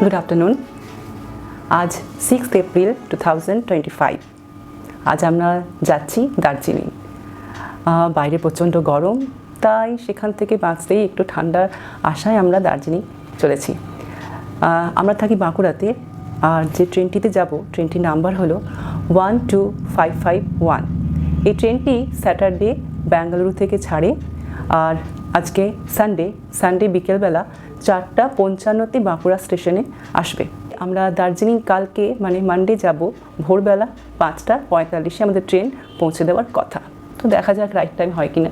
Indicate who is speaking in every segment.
Speaker 1: Good afternoon. আজ 6 April 2025। আজ আমরা যাচ্ছি দার্জিলিং। বাইরে প্রচণ্ড গরম, তাই সেখান থেকে বাঁচতেই একটু ঠান্ডার আশায় আমরা দার্জিলিং চলেছি। আমরা থাকি বাঁকুড়াতে, আর যে ট্রেনটিতে যাব ট্রেনটির নাম্বার হলো 12551। এই ট্রেনটি স্যাটারডে বেঙ্গালুরু থেকে ছাড়ে, আর আজকে সানডে বিকেলবেলা 4:55 বাঁকুড়া স্টেশনে আসবে। আমরা দার্জিলিং কালকে মানে মানডে যাব, ভোরবেলা 5:45 আমাদের ট্রেন পৌঁছে দেওয়ার কথা। তো দেখা যাক রাইট টাইম হয় কি না।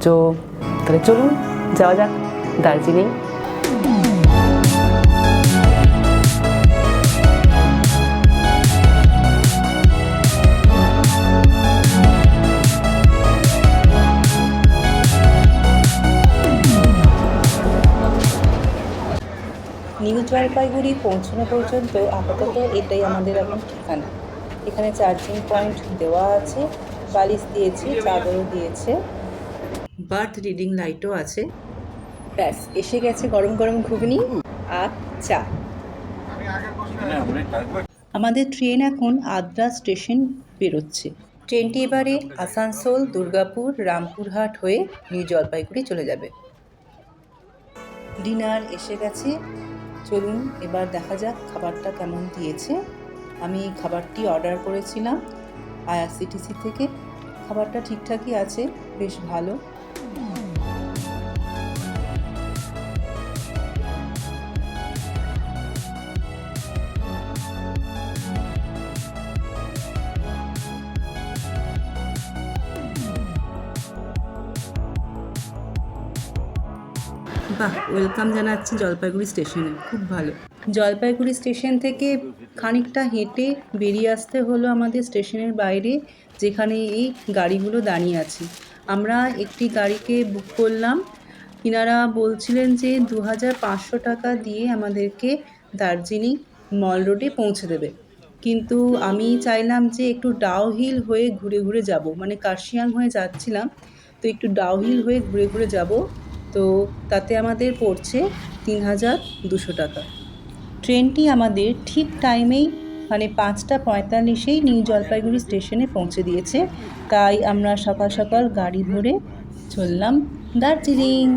Speaker 1: তো তাহলে চলুন যাওয়া যাক দার্জিলিং। নিউ জলপাইগুড়ি পৌঁছানো পর্যন্ত আপাতত এটাই আমাদের এখন ঠিকানা। এখানে চার্জিং পয়েন্ট দেওয়া আছে, বালিশ দিয়েছে, চাদরও দিয়েছে, বার্থ রিডিং লাইটও আছে। ব্যাস এসে গেছে গরম গরম ঘুগনি আর চা। আমাদের ট্রেন এখন আদ্রা স্টেশন বেরোচ্ছে। ট্রেনটি এবারে আসানসোল, দুর্গাপুর, রামপুরহাট হয়ে নিউ জলপাইগুড়ি চলে যাবে। ডিনার এসে গেছে, চলুন এবার দেখা যাক খাবারটা কেমন দিয়েছে। আমি খাবারটি অর্ডার করেছিলাম IRCTC থেকে। খাবারটা ঠিকঠাকই আছে, বেশ ভালো। বাহ, ওয়েলকাম জানাচ্ছি জলপাইগুড়ি স্টেশনে, খুব ভালো। জলপাইগুড়ি স্টেশন থেকে খানিকটা হেঁটে বেরিয়ে আসতে হলো আমাদের স্টেশনের বাইরে, যেখানে এই গাড়িগুলো দাঁড়িয়ে আছে। আমরা একটি গাড়িকে বুক করলাম। ইনারা বলছিলেন যে 2500 টাকা দিয়ে আমাদেরকে দার্জিলিং মল রোডে পৌঁছে দেবে, কিন্তু আমি চাইলাম যে একটু ডাউহিল হয়ে ঘুরে ঘুরে যাব, মানে কার্শিয়াং হয়ে যাচ্ছিলাম, তো একটু ডাউহিল হয়ে ঘুরে ঘুরে যাব। তো তাতে আমাদের পড়ছে 3200 টাকা। ট্রেনটি আমাদের ঠিক টাইমেই মানে 5:45 নিউ জলপাইগুড়ি স্টেশনে পৌঁছে দিয়েছে। তাই আমরা সকাল সকাল গাড়ি ধরে চললাম দার্জিলিং।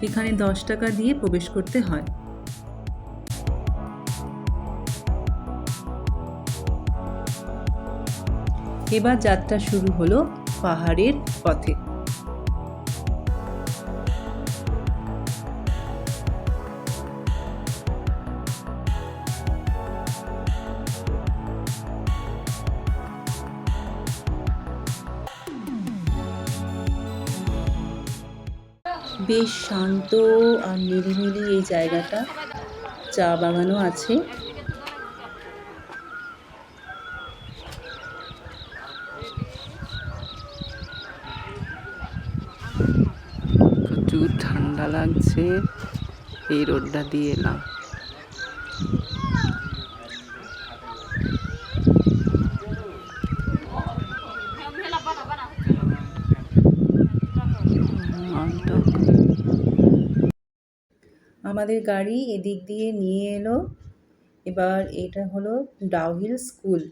Speaker 1: এখানে 10 টাকা দিয়ে প্রবেশ করতে হয়। এবার যাত্রা শুরু হলো পাহাড়ের পথে। বেশ শান্ত আর নিরিবিলি এই জায়গাটা, চা বাগানও আছে। প্রচুর ঠান্ডা লাগছে, এই রোডটা দিয়ে এলাম। আমাদের গাড়ি এদিক দিয়ে নিয়ে এলো। এবার এটা হলো ডাউহিল স্কুল।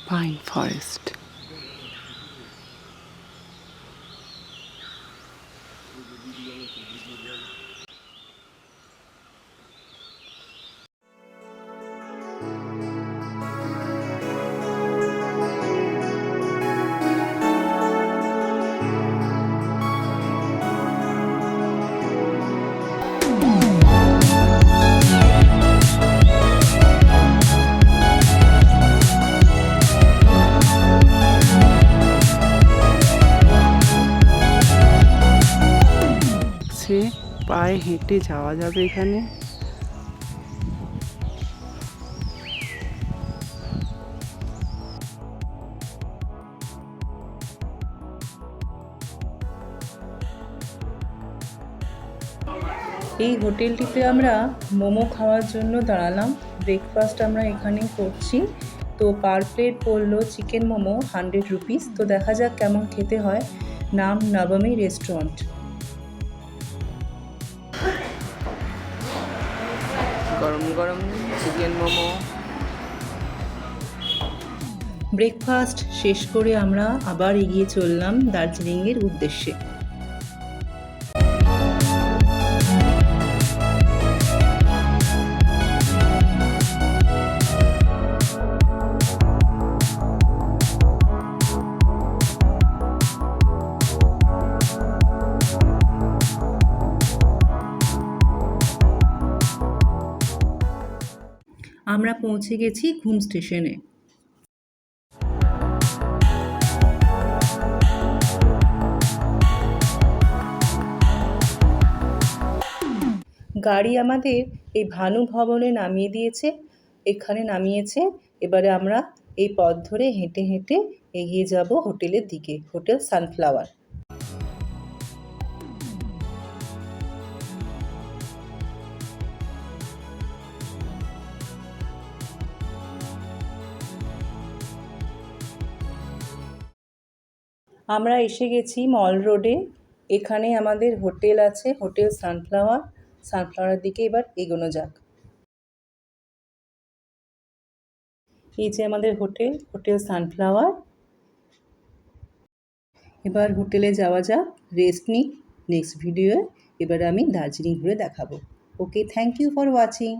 Speaker 1: Pine forest. পায়ে হেঁটে যাওয়া যাবে এখানে। এই হোটেলটিতে আমরা মোমো খাওয়ার জন্য দাঁড়ালাম। ব্রেকফাস্ট আমরা এখানে করছি। তো পার প্লেট পড়লো চিকেন মোমো 100 রুপিস। তো দেখা যাক কেমন খেতে হয়। নাম নবমী রেস্টুরেন্ট।
Speaker 2: গরম গরম চিকেন মোমো।
Speaker 1: ব্রেকফাস্ট শেষ করে আমরা আবার এগিয়ে চললাম দার্জিলিংয়ের উদ্দেশ্যে। আমরা পৌঁছে গেছি ঘুম স্টেশনে। গাড়ি আমাদের এই ভানু ভবনে নামিয়ে দিয়েছে, এখানে নামিয়েছে। এবারে আমরা এই পথ ধরে হেঁটে হেঁটে এগিয়ে যাব হোটেলের দিকে, হোটেল সানফ্লাওয়ার। আমরা এসে গেছি মল রোডে। এখানে আমাদের হোটেল আছে, হোটেল সানফ্লাওয়ার। সানফ্লাওয়ারের দিকে এবার এগোনো যাক। এই যে আমাদের হোটেল, হোটেল সানফ্লাওয়ার। এবার হোটেলে যাওয়া যাক, রেস্ট নিই। নেক্সট ভিডিওয়ে এবার আমি দার্জিলিং ঘুরে দেখাবো। ওকে, থ্যাংক ইউ ফর ওয়াচিং।